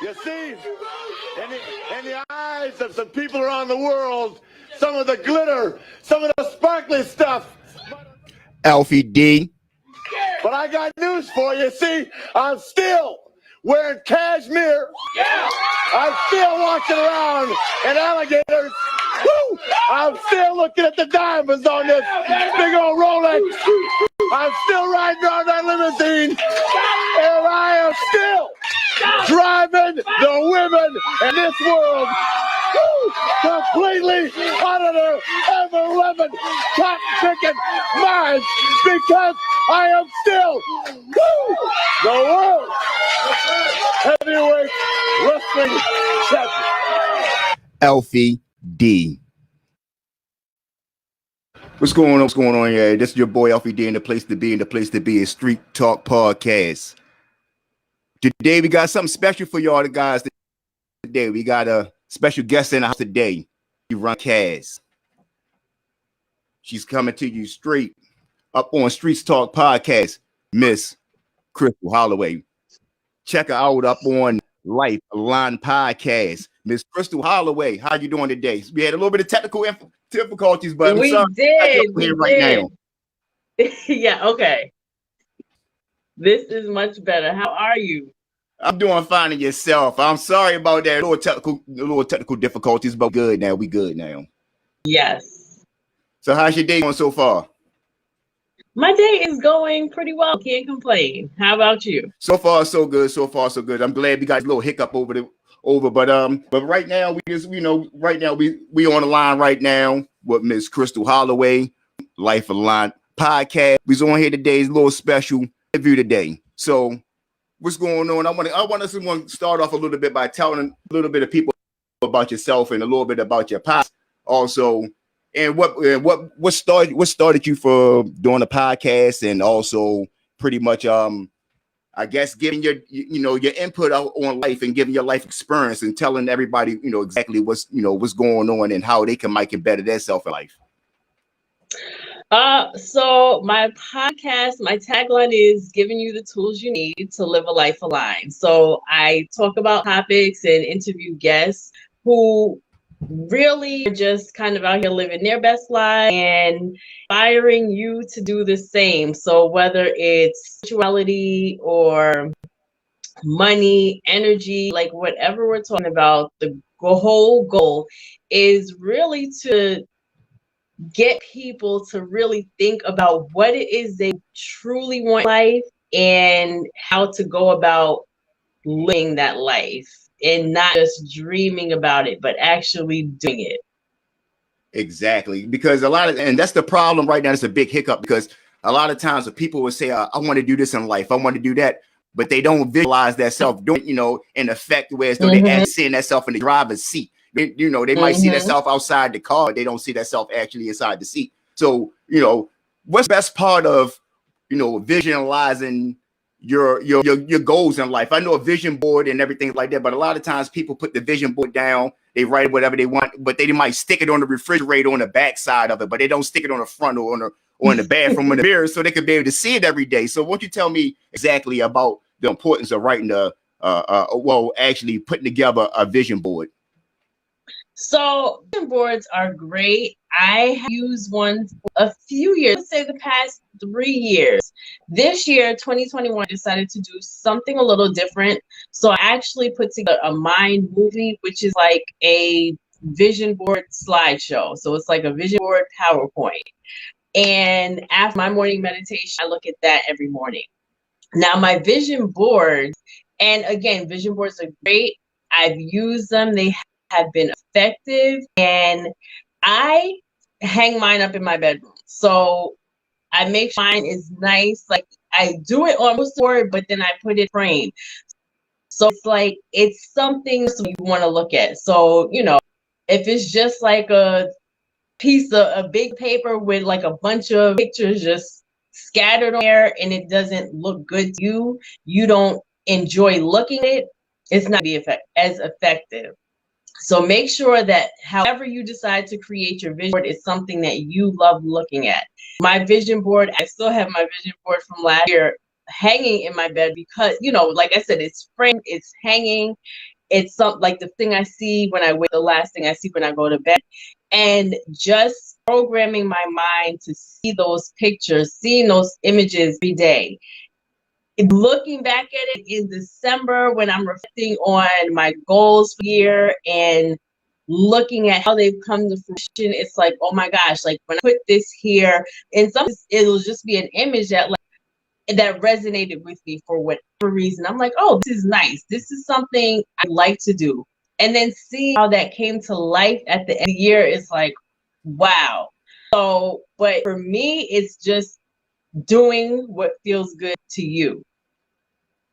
You see, in the eyes of some people around the world, some of the glitter, some of the sparkly stuff. Alfie D. But I got news for you. See, I'm still wearing cashmere. I'm still walking around in alligators. Woo! I'm still looking at the diamonds on this big old Rolex. I'm still riding around that limousine. And I am still driving the women in this world completely out of their ever-loving, cotton-picking minds because I am still the world heavyweight wrestling champion. Alfie D. What's going on? What's going on here? This is your boy Alfie D, and the place to be, and the place to be is Street Talk Podcast. Today we got something special for y'all guys. Today we got a special guest in the house today. You run Kaz. She's coming to you straight up on Streetz Talk Podcast, Miss Crystal Holloway. Check her out up on Life Line Podcast. Miss Crystal Holloway, how you doing today? We had a little bit of technical difficulties, but we did. Now. Yeah, okay. This is much better. How are you? I'm doing fine, and yourself? I'm sorry about that little technical difficulties, but good now. We good now. Yes. So how's your day going so far? My day is going pretty well. Can't complain. How about you? So far, so good. So far, so good. I'm glad we got a little hiccup but right now we just, we on the line right now with Miss Crystal Holloway, Life Line Podcast. We's on here today's little special interview today. So what's going on? I want us to start off a little bit by telling a little bit of people about yourself and a little bit about your past also, and what started you for doing the podcast, and also pretty much I guess giving your input on life and giving your life experience and telling everybody exactly what's going on and how they can better themselves in life. So my podcast, my tagline is giving you the tools you need to live a life aligned. So I talk about topics and interview guests who really are just kind of out here living their best life and inspiring you to do the same. So whether it's spirituality or money, energy, like whatever we're talking about, the whole goal is really to get people to really think about what it is they truly want in life and how to go about living that life, and not just dreaming about it, but actually doing it. Exactly, because and that's the problem right now. It's a big hiccup because a lot of times the people will say, I want to do this in life, I want to do that, but they don't visualize that self doing, in effect where they actually seeing that self in the driver's seat. They might see that self outside the car, they don't see that self actually inside the seat. So, what's the best part of, visualizing your goals in life? I know a vision board and everything like that, but a lot of times people put the vision board down, they write whatever they want, but they might stick it on the refrigerator on the back side of it, but they don't stick it on the front or in the bathroom in the mirror so they could be able to see it every day. So won't you tell me exactly about the importance of writing actually putting together a vision board? So vision boards are great. I have used one a few years, let's say the past 3 years. This year, 2021, I decided to do something a little different. So I actually put together a mind movie, which is like a vision board slideshow. So it's like a vision board PowerPoint. And after my morning meditation, I look at that every morning. Now my vision boards, and again, vision boards are great. I've used them. They have been effective, and I hang mine up in my bedroom. So I make sure mine is nice. Like I do it on the board, but then I put it framed. So it's like, it's something you want to look at. So, if it's just like a piece of a big paper with like a bunch of pictures just scattered on there and it doesn't look good to you don't enjoy looking at it, it's not as effective. So make sure that however you decide to create your vision board is something that you love looking at. My vision board, I still have my vision board from last year, hanging in my bed because, like I said, it's framed, it's hanging. It's something like the thing I see when I wake, the last thing I see when I go to bed. And just programming my mind to see those pictures, seeing those images every day. Looking back at it in December when I'm reflecting on my goals for the year and looking at how they've come to fruition, it's like, oh my gosh, like when I put this here, and sometimes it'll just be an image that resonated with me for whatever reason. I'm like, oh, this is nice. This is something I like to do. And then seeing how that came to life at the end of the year is like, wow. So, but for me, it's just doing what feels good to you.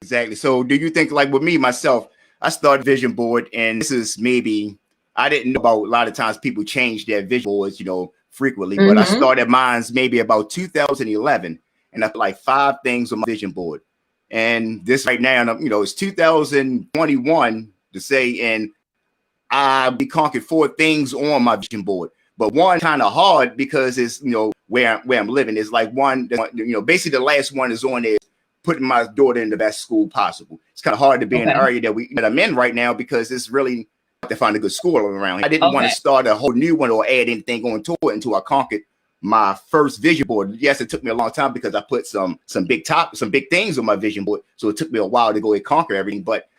Exactly. So do you think, like with me, myself, I started vision board, and this is maybe, I didn't know about, a lot of times people change their vision boards, frequently, but I started mine's maybe about 2011, and I put like 5 things on my vision board. And this right now, it's 2021 to say, and we conquered 4 things on my vision board. But one kind of hard because it's, where I'm living is like one, basically the last one is on there, putting my daughter in the best school possible. It's kind of hard to be in the area that I'm in right now because it's really hard to find a good school around. I didn't want to start a whole new one or add anything onto it until I conquered my first vision board. Yes, it took me a long time because I put some big things on my vision board. So it took me a while to go and conquer everything. But,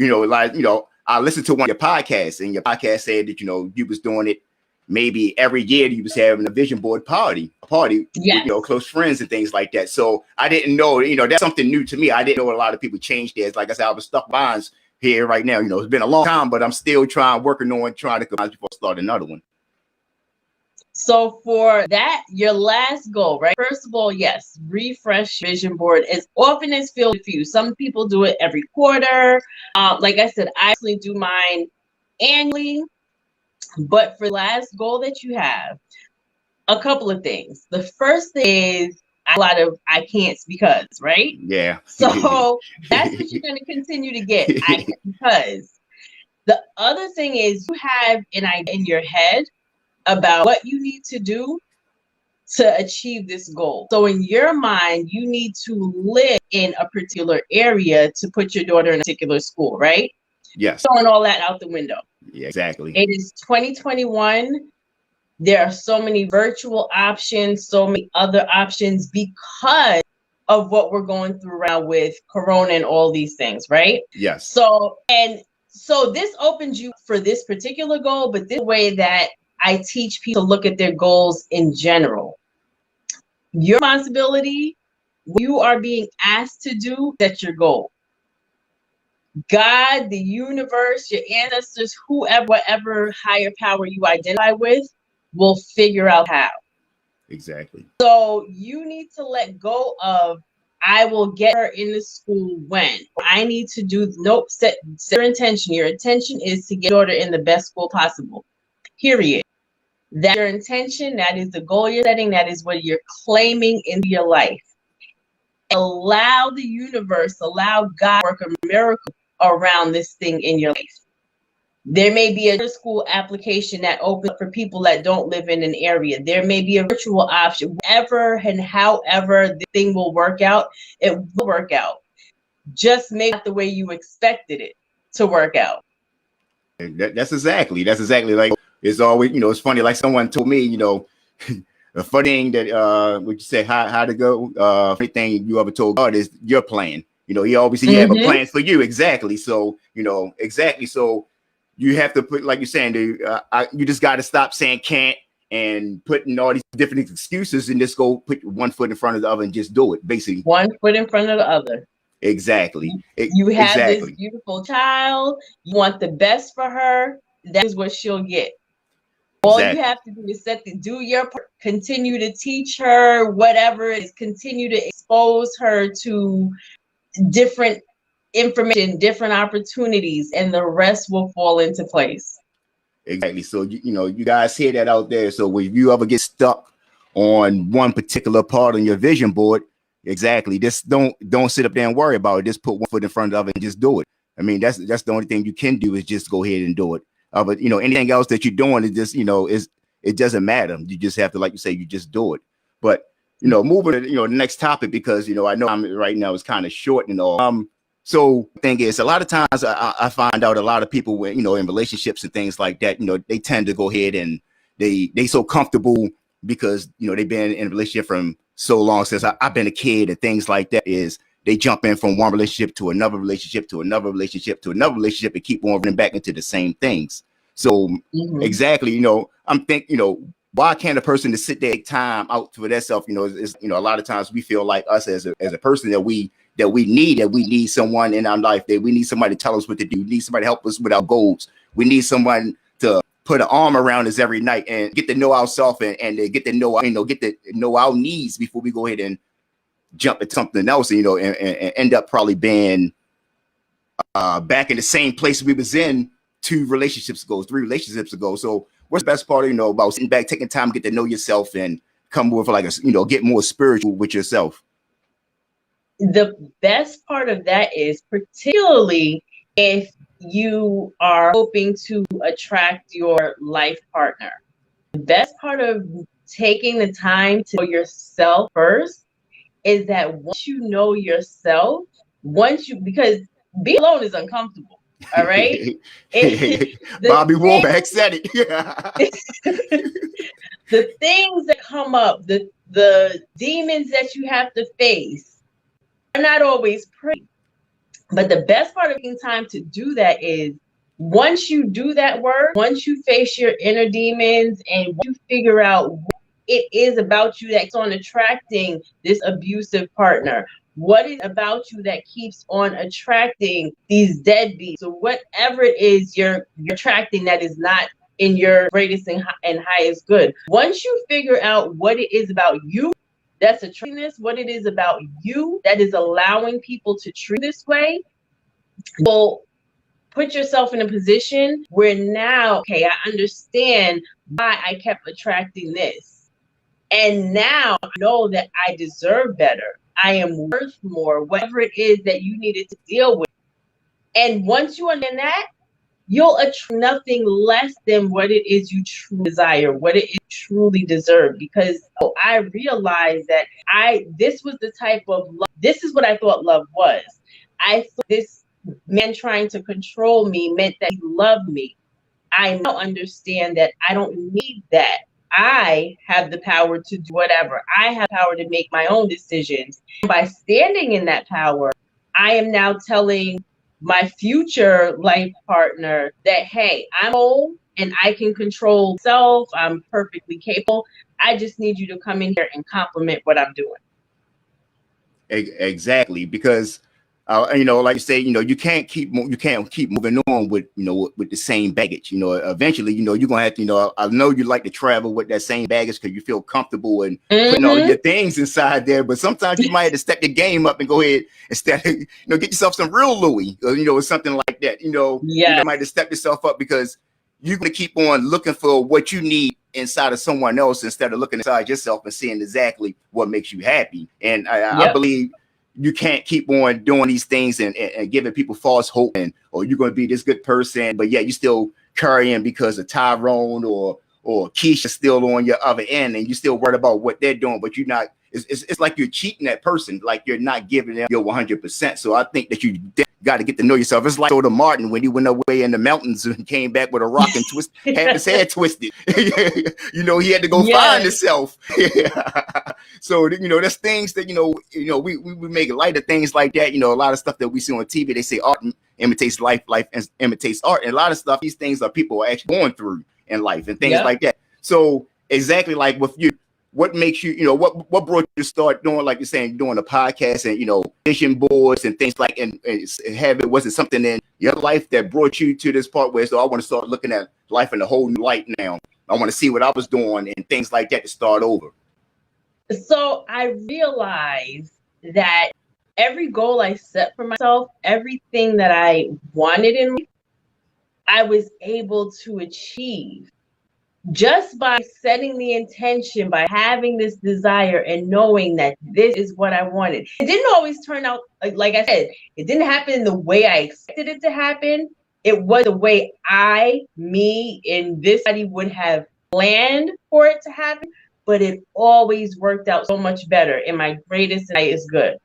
I listened to one of your podcasts, and your podcast said that, you was doing it maybe every year. You was having a vision board party Yes. with, close friends and things like that. So I didn't know, that's something new to me. I didn't know a lot of people changed theirs. Like I said, I was stuck behind here right now. It's been a long time, but I'm still working on trying to come before I start another one. So for that, your last goal, right? First of all, yes, refresh vision board as often as feels for you. Some people do it every quarter. Like I said, I actually do mine annually. But for the last goal that you have, a couple of things. The first thing is a lot of I can'ts because, right? Yeah. So that's what you're going to continue to get. I can't because. The other thing is you have an idea in your head about what you need to do to achieve this goal. So in your mind, you need to live in a particular area to put your daughter in a particular school, right? Yes. Throwing all that out the window. Yeah, exactly. It is 2021. There are so many virtual options, so many other options because of what we're going through around with Corona and all these things, right? Yes. So this opens you for this particular goal, but this way that I teach people to look at their goals in general. Your responsibility, what you are being asked to do, that's your goal. God, the universe, your ancestors, whoever, whatever higher power you identify with, will figure out how. Exactly. So you need to let go of, I will get her in the school when. I need to do, set your intention. Your intention is to get your daughter in the best school possible. Period. That's your intention. That is the goal you're setting. That is what you're claiming into your life. Allow the universe, allow God to work a miracle around this thing in your life. There may be a school application that opens up for people that don't live in an area. There may be a virtual option. Whatever and however the thing will work out, it will work out. Just make it the way you expected it to work out. That's exactly like, it's always, it's funny. Like someone told me, the funny thing that would you say how to go, funny thing you ever told God is your plan. He always said, have a plan for you. Exactly. So, exactly. So you have to put, like you're saying, you just got to stop saying can't and putting all these different excuses and just go put one foot in front of the other and just do it. Basically, one foot in front of the other. Exactly. You have this beautiful child. You want the best for her. That is what she'll get. All you have to do is do your part. Continue to teach her whatever it is. Continue to expose her to different information, different opportunities, and the rest will fall into place. Exactly. So you guys hear that out there. So if you ever get stuck on one particular part on your vision board, exactly, just don't sit up there and worry about it. Just put one foot in front of the other and just do it. I mean, that's the only thing you can do is just go ahead and do it. But anything else that you're doing is just it doesn't matter. You just have to, like you say, you just do it. But moving to, the next topic, because, I know I'm right now is kind of short and all. So thing is, a lot of times I find out a lot of people when, in relationships and things like that, they tend to go ahead and they so comfortable because, they've been in a relationship from so long, since I've been a kid, and things like that, is they jump in from one relationship to another relationship to another relationship to another relationship and keep on running back into the same things. So exactly, I'm thinking, why can't a person to sit there, take time out for themselves? A lot of times we feel like us as a person that we need someone in our life, that we need somebody to tell us what to do. We need somebody to help us with our goals. We need someone to put an arm around us every night and get to know ourselves and get to know our needs before we go ahead and jump at something else, and end up probably being back in the same place we was in 3 relationships ago. So what's the best part of, about sitting back, taking time to get to know yourself and come with like get more spiritual with yourself? The best part of that is, particularly if you are hoping to attract your life partner, the best part of taking the time to know yourself first is that once you know yourself, because being alone is uncomfortable. All right. Bobby Womack said it. The things that come up, the demons that you have to face are not always pretty. But the best part of taking time to do that is, once you do that work, once you face your inner demons and you figure out what it is about you that's on attracting this abusive partner, what is about you that keeps on attracting these deadbeats, or whatever it is you're attracting that is not in your greatest and highest good. Once you figure out what it is about you that's attracting this, what it is about you that is allowing people to treat this way, well, put yourself in a position where now, okay, I understand why I kept attracting this. And now I know that I deserve better. I am worth more, whatever it is that you needed to deal with. And once you understand that, you'll attract nothing less than what it is you truly desire, what it is you truly deserve. Because I realized that this was the type of love, this is what I thought love was. I thought this man trying to control me meant that he loved me. I now understand that I don't need that. I have the power to do whatever. I have power to make my own decisions. By standing in that power, I am now telling my future life partner that, hey, I'm old and I can control myself. I'm perfectly capable. I just need you to come in here and compliment what I'm doing. Exactly, because like you say, you can't keep moving on with with the same baggage. Eventually, you're gonna have to. I know you like to travel with that same baggage because you feel comfortable and putting all of your things inside there. But sometimes you might have to step your game up and go ahead instead. Get yourself some real Louis, or something like that. You might have to step yourself up, because you're gonna keep on looking for what you need inside of someone else instead of looking inside yourself and seeing exactly what makes you happy. And I believe you can't keep on doing these things and giving people false hope, or you're going to be this good person, but yeah, you still carrying because of Tyrone or Keisha still on your other end, and you still worried about what they're doing, but you're not. It's like you're cheating that person, like you're not giving them your 100%. So I think that you got to get to know yourself. It's like Soda Martin when he went away in the mountains and came back with a rock and had his head twisted. He had to go find himself. So there's things that we make light of things like that. A lot of stuff that we see on TV. They say art imitates life imitates art, and a lot of stuff. These things are people are actually going through in life and things like that. So exactly like with you. What makes you, what brought you to start doing, like you're saying, doing a podcast and, vision boards and things like, and was it something in your life that brought you to this part where, so I want to start looking at life in a whole new light now. I want to see what I was doing and things like that to start over. So I realized that every goal I set for myself, everything that I wanted in life, I was able to achieve. Just by setting the intention, by having this desire and knowing that this is what I wanted. It didn't always turn out, like I said, it didn't happen the way I expected it to happen. It was the way me, and this body would have planned for it to happen. but it always worked out so much better. And my greatest night is good.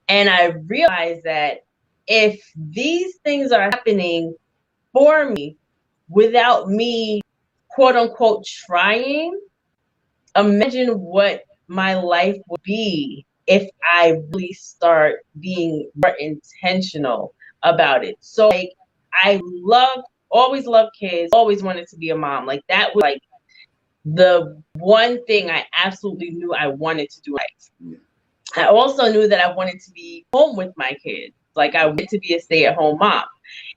And I realized that if these things are happening for me without me, quote unquote, trying, imagine what my life would be if I really start being more intentional about it. So like always loved kids, always wanted to be a mom. Like that was like the one thing I absolutely knew I wanted to do in life. I also knew that I wanted to be home with my kids. Like I wanted to be a stay-at-home mom.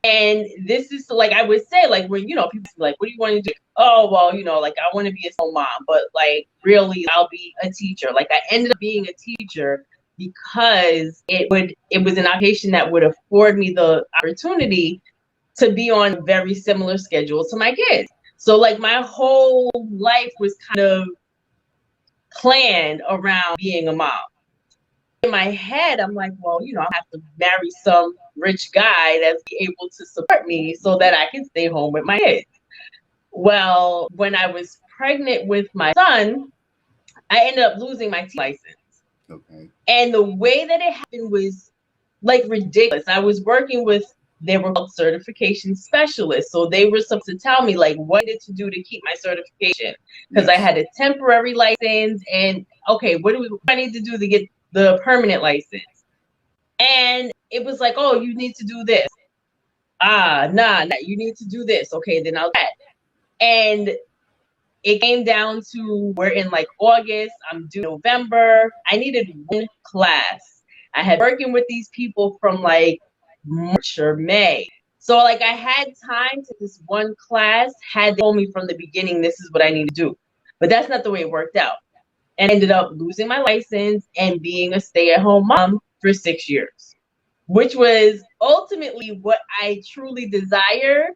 And this is like I would say, like when people be like, what do you want to do? Oh, well, like I want to be a stay-at-home mom, but like really I'll be a teacher. Like I ended up being a teacher because it was an occupation that would afford me the opportunity to be on a very similar schedule to my kids. So like my whole life was kind of planned around being a mom. In my head, I'm like, well, I have to marry some rich guy that's able to support me so that I can stay home with my kids. Well, when I was pregnant with my son, I ended up losing my license. Okay. And the way that it happened was like ridiculous. I was working with, they were called certification specialists. So they were supposed to tell me like what I needed to do to keep my certification. Because I had a temporary license and okay, what I need to do to get the permanent license? And it was like, oh, you need to do this. Nah, you need to do this. Okay, then I'll do that. And it came down to we're in like August, I'm due November. I needed one class. I had working with these people from like March or May. So like I had time to this one class, had they told me from the beginning, this is what I need to do. But that's not the way it worked out. And I ended up losing my license and being a stay-at-home mom for 6 years, which was ultimately what I truly desired.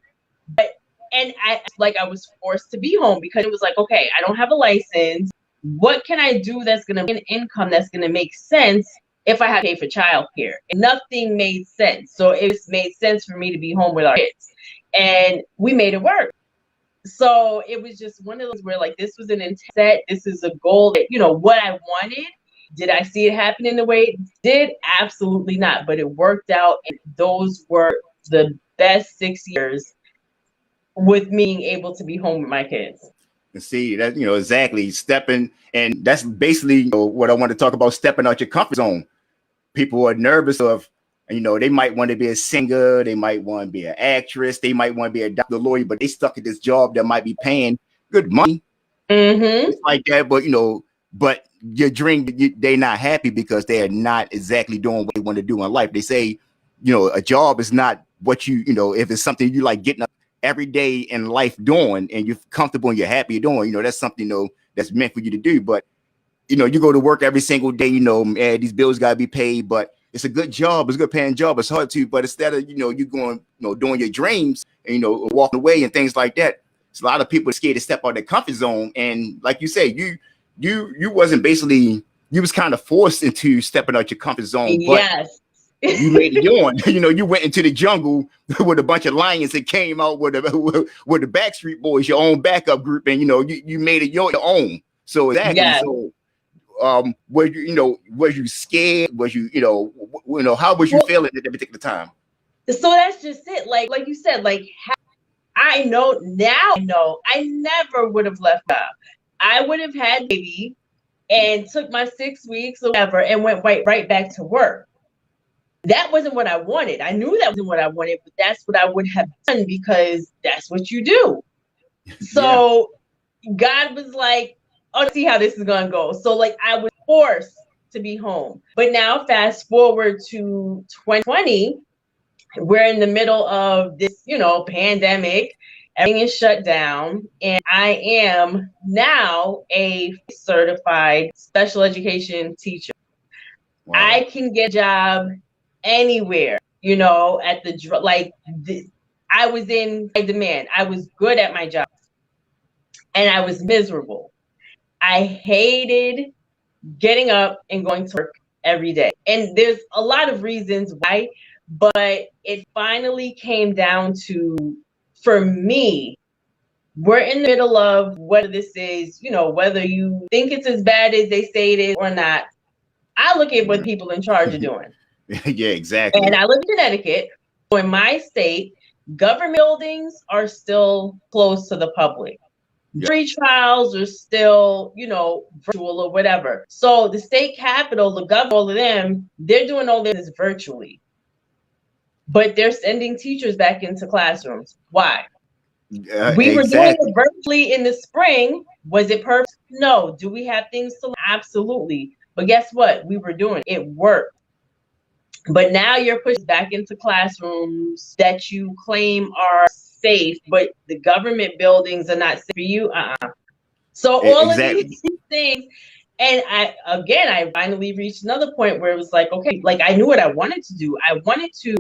And I was forced to be home because it was like, okay, I don't have a license. What can I do that's going to be an income that's going to make sense if I have to pay for childcare? And nothing made sense. So it just made sense for me to be home with our kids. And we made it work. So it was just one of those where like this was an intent set. This is a goal that, what I wanted. Did I see it happening the way it did? Absolutely not. But it worked out. And those were the best 6 years with me being able to be home with my kids. And see that, exactly stepping. And that's basically what I want to talk about, stepping out your comfort zone. People are nervous of, they might want to be a singer, they might want to be an actress, they might want to be a doctor, lawyer, but they stuck at this job that might be paying good money. Mm-hmm. It's like that, but your dream, they're not happy because they're not exactly doing what they want to do in life. They say, a job is not what if it's something you like getting up every day in life doing and you're comfortable and you're happy doing, that's something, that's meant for you to do. But, you go to work every single day, these bills got to be paid, but it's a good job. It's a good paying job. It's hard to, but instead of, you going, doing your dreams and, walking away and things like that, it's a lot of people are scared to step out of their comfort zone. And like you say, you wasn't basically, you was kind of forced into stepping out your comfort zone. But yes. You made it on. You went into the jungle with a bunch of lions that came out with the Backstreet Boys, your own backup group, and you made it your own. So exactly. Yes. So was you scared? Was you how was you feeling at that particular time? So that's just it. Like you said, like I know I never would have left job. I would have had baby and took my 6 weeks or whatever and went right back to work. That wasn't what I wanted. I knew that wasn't what I wanted, but that's what I would have done because that's what you do. So God was like, oh, let's see how this is going to go. So like I was forced to be home. But now fast forward to 2020, we're in the middle of this, pandemic. Everything is shut down. And I am now a certified special education teacher. Wow. I can get a job anywhere, at I was in high demand. I was good at my job and I was miserable. I hated getting up and going to work every day. And there's a lot of reasons why, but it finally came down to, for me, we're in the middle of whether this is, whether you think it's as bad as they say it is or not. I look at what people in charge are doing. Yeah, exactly. And I live in Connecticut. So in my state, government buildings are still closed to the public. Jury trials are still, virtual or whatever. So the state capitol, the governor, all of them, they're doing all this virtually. But they're sending teachers back into classrooms. Why? We were doing it virtually in the spring. Was it perfect? No. Do we have things to learn? Absolutely. But guess what? We were doing it. It worked. But now you're pushed back into classrooms that you claim are safe, but the government buildings are not safe for you. So all of these things, and I finally reached another point where it was like, okay, like I knew what I wanted to do. I wanted to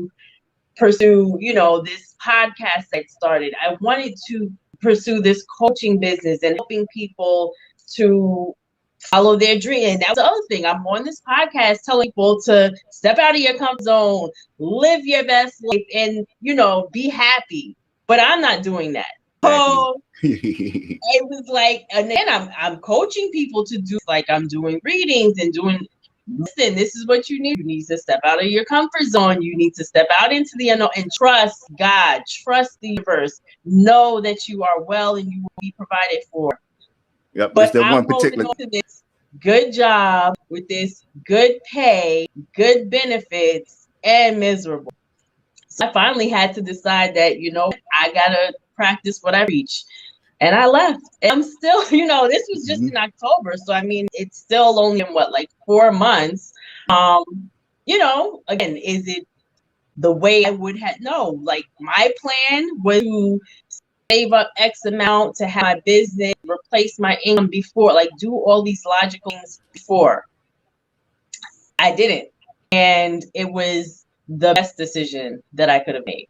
pursue, this podcast that started. I wanted to pursue this coaching business and helping people to follow their dream. And that's the other thing. I'm on this podcast telling people to step out of your comfort zone, live your best life, and be happy. But I'm not doing that. So it was like, and then I'm coaching people to do, like, I'm doing readings and doing. Listen, this is what you need. You need to step out of your comfort zone. You need to step out into the unknown and trust God, trust the universe. Know that you are well and you will be provided for. Yep, but I'm holding on to this good job with this good pay, good benefits, and miserable. So I finally had to decide that, I gotta practice what I preach. And I left. And I'm still, this was just in October. So, I mean, it's still only in 4 months. Again, is it the way I would have? No, like my plan was to save up X amount to have my business, replace my income before, like do all these logical things before. I didn't. And it was the best decision that I could have made.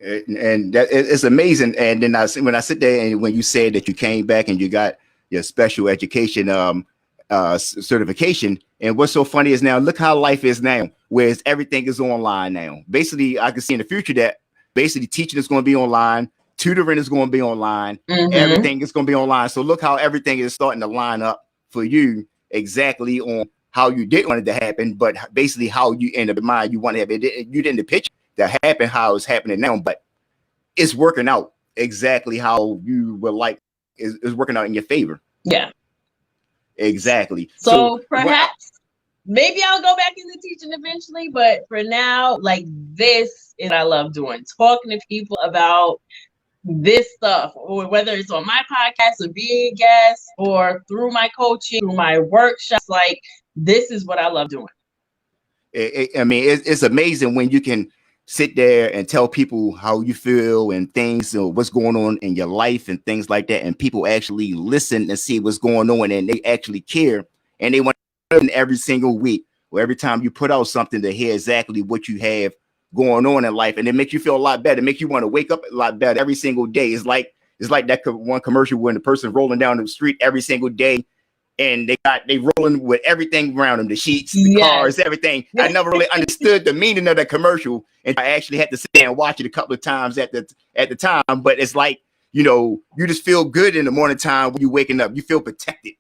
And that it's amazing. And then when I sit there and when you said that you came back and you got your special education certification, and what's so funny is now look how life is now, whereas everything is online now. Basically, I can see in the future that basically teaching is going to be online, tutoring is going to be online, everything is going to be online. So look how everything is starting to line up for you exactly on how you did want it to happen, but basically how you end up in mind you want to have it. You didn't picture that happen how it's happening now, but it's working out exactly how you would like. Is working out in your favor. Yeah, exactly. So perhaps maybe I'll go back into teaching eventually, but for now, like, this is what I love doing, talking to people about this stuff, or whether it's on my podcast or being a guest or through my coaching, through my workshops. Like, this is what I love doing. It's amazing when you can sit there and tell people how you feel and things, what's going on in your life and things like that, and people actually listen and see what's going on and they actually care, and they want to learn every single week or every time you put out something to hear exactly what you have going on in life, and it makes you feel a lot better. It makes you want to wake up a lot better every single day. It's like that one commercial when the person rolling down the street every single day, and they rolling with everything around them, the sheets, the cars, everything. I never really understood the meaning of that commercial, and I actually had to sit there and watch it a couple of times at the time. But it's like, you just feel good in the morning time when you're waking up. You feel protected.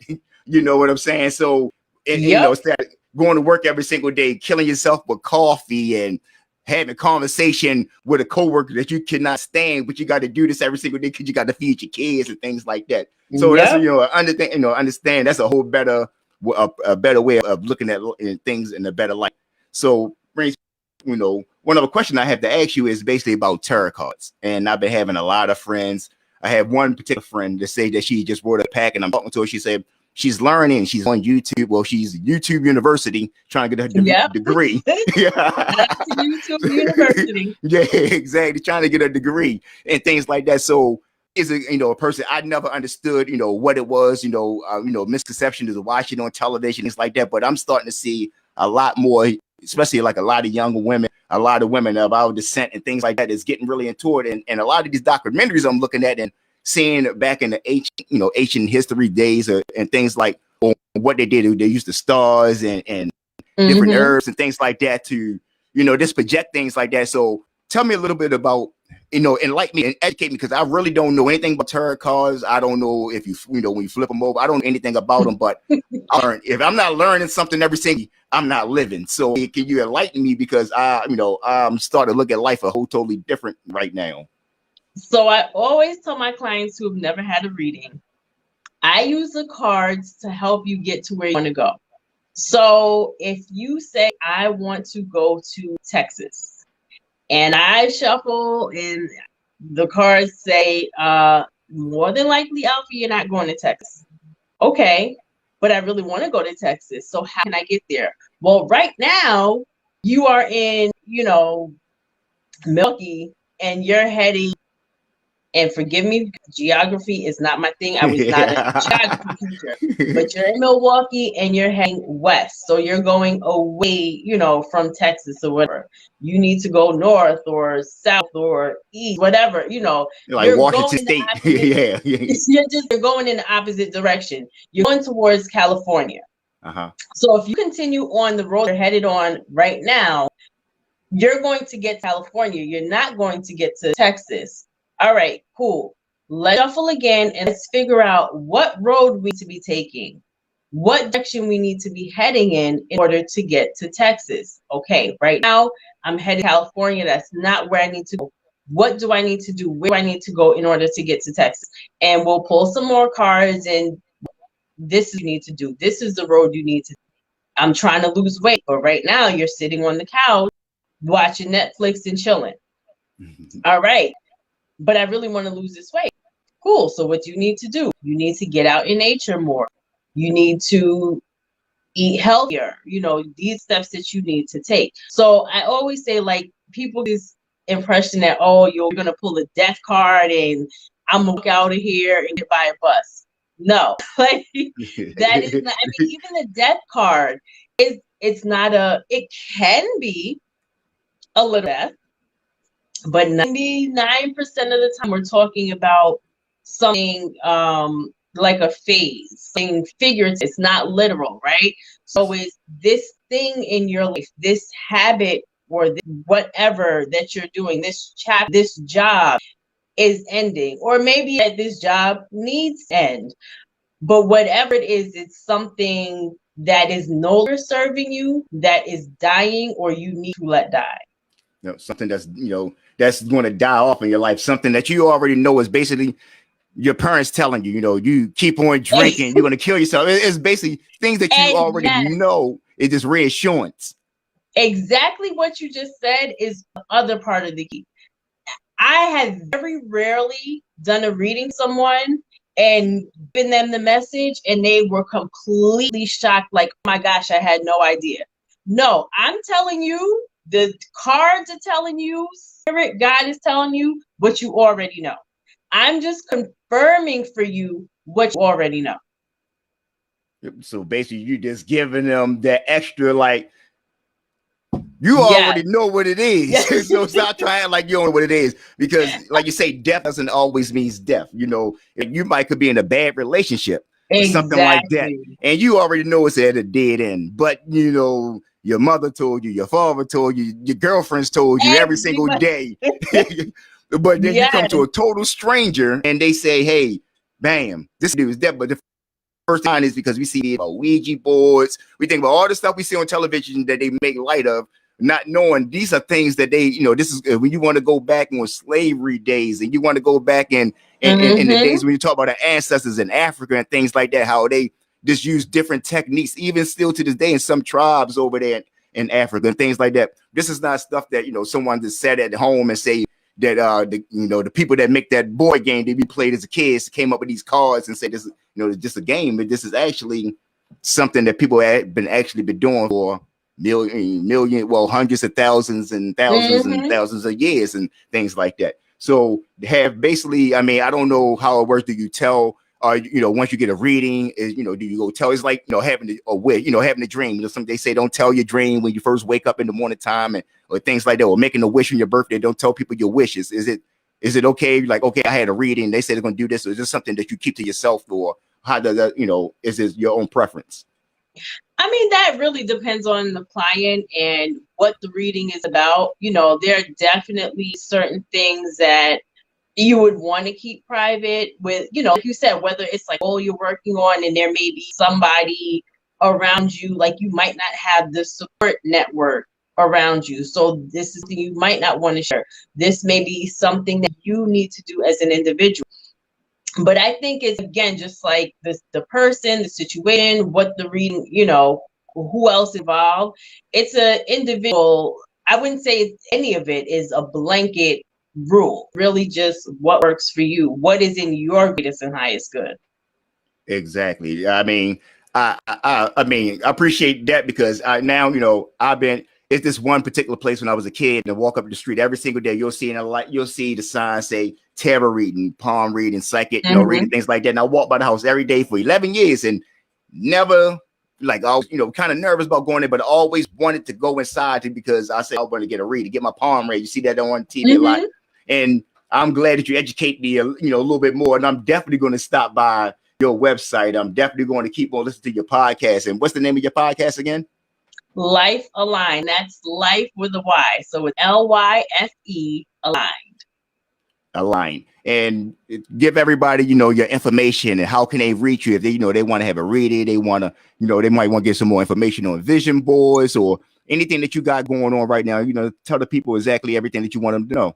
You know what I'm saying? So, instead of going to work every single day, killing yourself with coffee and having a conversation with a coworker that you cannot stand, but you got to do this every single day because you got to feed your kids and things like that. So that's understand that's a whole better way of looking at things in a better light. So, one other question I have to ask you is basically about tarot cards. And I've been having a lot of friends. I have one particular friend that say that she just wrote a pack, and I'm talking to her. She said she's learning. She's on YouTube. Well, she's YouTube University trying to get her degree. YouTube University. Yeah, exactly. Trying to get a degree and things like that. So, is a person I never understood, what it was, misconceptions of watching on television, things like that. But I'm starting to see a lot more, especially like a lot of younger women, a lot of women of our descent and things like that is getting really into it. And a lot of these documentaries I'm looking at and seeing back in the ancient history days and things like what they did. They used the stars and different herbs and things like that to, just project things like that. So tell me a little bit about enlighten me and educate me, because I really don't know anything about tarot cards. I don't know if when you flip them over, I don't know anything about them, but I learn. If I'm not learning something every single, I'm not living. So can you enlighten me? Because I'm starting to look at life a whole totally different right now. So I always tell my clients who have never had a reading, I use the cards to help you get to where you want to go. So if you say, I want to go to Texas, and I shuffle and the cards say, more than likely, Alfie, you're not going to Texas. Okay, but I really want to go to Texas. So how can I get there? Well, right now you are in, Milwaukee, and you're heading, and forgive me, geography is not my thing. I was not a geography teacher, but you're in Milwaukee and you're heading west. So you're going away, from Texas or whatever. You need to go north or south or east, whatever, like you're Washington State. Yeah. You're going in the opposite direction. You're going towards California. So if you continue on the road you're headed on right now, you're going to get to California. You're not going to get to Texas. All right, cool. Let's shuffle again and let's figure out what road we need to be taking, what direction we need to be heading in order to get to Texas. Okay, right now I'm headed to California. That's not where I need to go. What do I need to do? Where do I need to go in order to get to Texas? And we'll pull some more cards, and this is what you need to do. This is the road you need to. I'm trying to lose weight, but right now you're sitting on the couch watching Netflix and chilling. All right. But I really want to lose this weight. Cool. So what you need to do, you need to get out in nature more. You need to eat healthier, these steps that you need to take. So I always say, like, people this impression that, oh, you're going to pull a death card and I'm going to walk out of here and get by a bus. No, like that is not, even the death card it's not it can be a little death. But 99% of the time, we're talking about something like a phase, something figurative. It's not literal, right? So it's this thing in your life, this habit, or whatever that you're doing, this job is ending, or maybe that this job needs to end. But whatever it is, it's something that is no longer serving you, that is dying, or you need to let die. Something that's that's going to die off in your life, something that you already know is basically your parents telling you, you keep on drinking, you're going to kill yourself. It's basically things that you already know. It's just reassurance. Exactly what you just said is the other part of the key. I have very rarely done a reading someone and given them the message and they were completely shocked, like, oh my gosh, I had no idea. No, I'm telling you, the cards are telling you, Spirit, God is telling you what you already know. I'm just confirming for you what you already know. So basically, you just giving them that extra, like, you already know what it is. Yes. So stop trying like you don't know what it is. Because, like you say, death doesn't always mean death. You could be in a bad relationship or something like that. And you already know it's at a dead end. But, your mother told you, your father told you, your girlfriends told you every single day. But then you come to a total stranger and they say, hey, bam, this dude is dead. But the first time is because we see about Ouija boards. We think about all the stuff we see on television that they make light of, not knowing these are things that they, this is when you want to go back on slavery days and you want to go back in the days when you talk about the ancestors in Africa and things like that, how they just use different techniques, even still to this day in some tribes over there in Africa and things like that. This is not stuff that, someone just sat at home and say that, the people that make that board game that we played as a kids came up with these cards and said, this is, it's just a game, but this is actually something that people have been doing for hundreds of thousands and thousands and thousands of years and things like that. So have basically, I don't know how it works. Do you tell, once you get a reading, do you go tell? It's like, having a wish, having a dream. Some they say don't tell your dream when you first wake up in the morning time or things like that, or making a wish on your birthday. Don't tell people your wishes. Is it okay? Like, okay, I had a reading. They said they're going to do this. Or is this something that you keep to yourself, or how does that, is it your own preference? I mean, that really depends on the client and what the reading is about. You know, there are definitely certain things that you would want to keep private with, you know, like you said, whether it's like, oh, you're working on and there may be somebody around you, like you might not have the support network around you. So this is something you might not want to share. This may be something that you need to do as an individual. But I think it's, again, just like this, the person, the situation, what the reading, you know, who else involved. It's an individual. I wouldn't say any of it is a blanket rule. Really, just what works for you. What is in your greatest and highest good. Exactly. I mean, I mean, I appreciate that because now, you know, it's this one particular place when I was a kid and I walk up the street every single day. You'll see you'll see the sign say tarot reading, palm reading, psychic, you know, reading things like that. And I walk by the house every day for 11 years and never, like, I was, you know, kind of nervous about going there, but always wanted to go inside because I said I want to get a read, to get my palm read. You see that on TV a lot. And I'm glad that you educate me, you know, a little bit more. And I'm definitely going to stop by your website. I'm definitely going to keep on listening to your podcast. And what's the name of your podcast again? Life Aligned. That's life with a Y. So it's LYFE aligned. Aligned. And give everybody, you know, your information and how can they reach you if they, you know, they want to have a reading, they want to, you know, they might want to get some more information on vision boards or anything that you got going on right now. You know, tell the people exactly everything that you want them to know.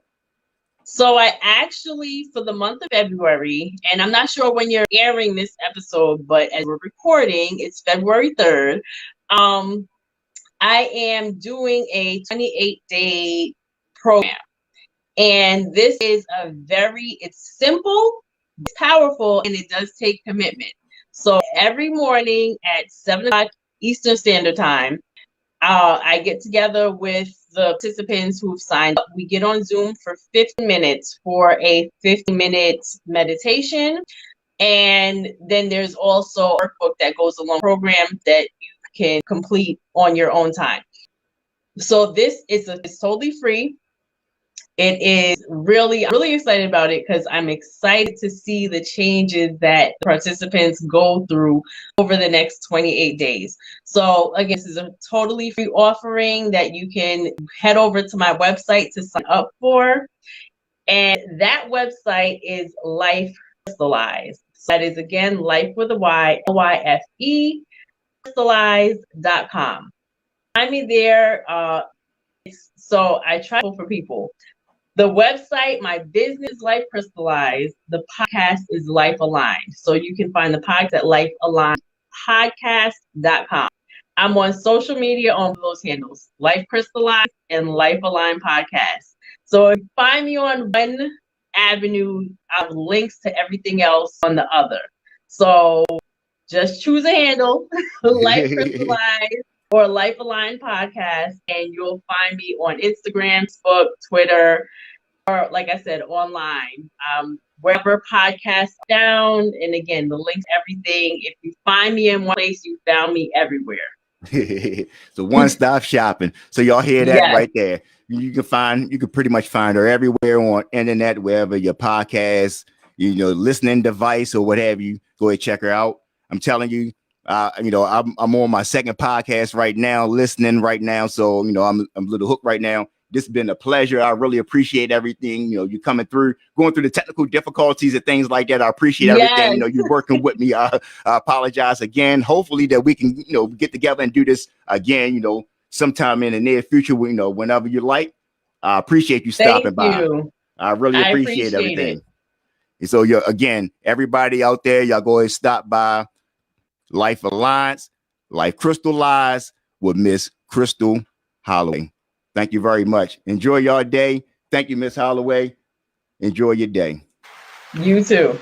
So I actually, for the month of February, and I'm not sure when you're airing this episode, but as we're recording, it's February 3rd. I am doing a 28-day program. And this is it's simple, it's powerful, and it does take commitment. So every morning at 7 o'clock Eastern Standard Time, I get together with the participants who've signed up. We get on Zoom for 15 minutes for a 15-minute meditation. And then there's also a workbook that goes along the program that you can complete on your own time. So this is it's totally free. It is I'm really excited about it because I'm excited to see the changes that participants go through over the next 28 days. So again, this is a totally free offering that you can head over to my website to sign up for. And that website is Life Crystallized. So that is, again, life with a Y, LYFE, crystallized.com. Find me there. So I try for people. The website, my business, Life Crystallized. The podcast is Life Aligned. So you can find the podcast at lifealignedpodcast.com. I'm on social media on those handles, Life Crystallized and Life Aligned Podcast. So if you find me on one avenue, I have links to everything else on the other. So just choose a handle, Life Crystallized or Life Aligned Podcast, and you'll find me on Instagram, Facebook, Twitter, or like I said, online. Wherever podcasts down, and again, the links, everything. If you find me in one place, you found me everywhere. So one-stop shopping. So y'all hear that right there. You can pretty much find her everywhere on internet, wherever your podcast, you know, listening device or what have you. Go ahead, check her out. I'm telling you, you know, I'm on my second podcast right now, listening right now. So, you know, I'm a little hooked right now. This has been a pleasure. I really appreciate everything. You know, you coming through, going through the technical difficulties and things like that. I appreciate everything. You know, you're working with me. I apologize again. Hopefully that we can, you know, get together and do this again, you know, sometime in the near future, you know, whenever you like. I appreciate you stopping by. I really appreciate everything. And so again, everybody out there, y'all go ahead and stop by Life Alliance, Life Crystallized with Miss Crystal Holloway. Thank you very much. Enjoy your day. Thank you, Miss Holloway. Enjoy your day. You too.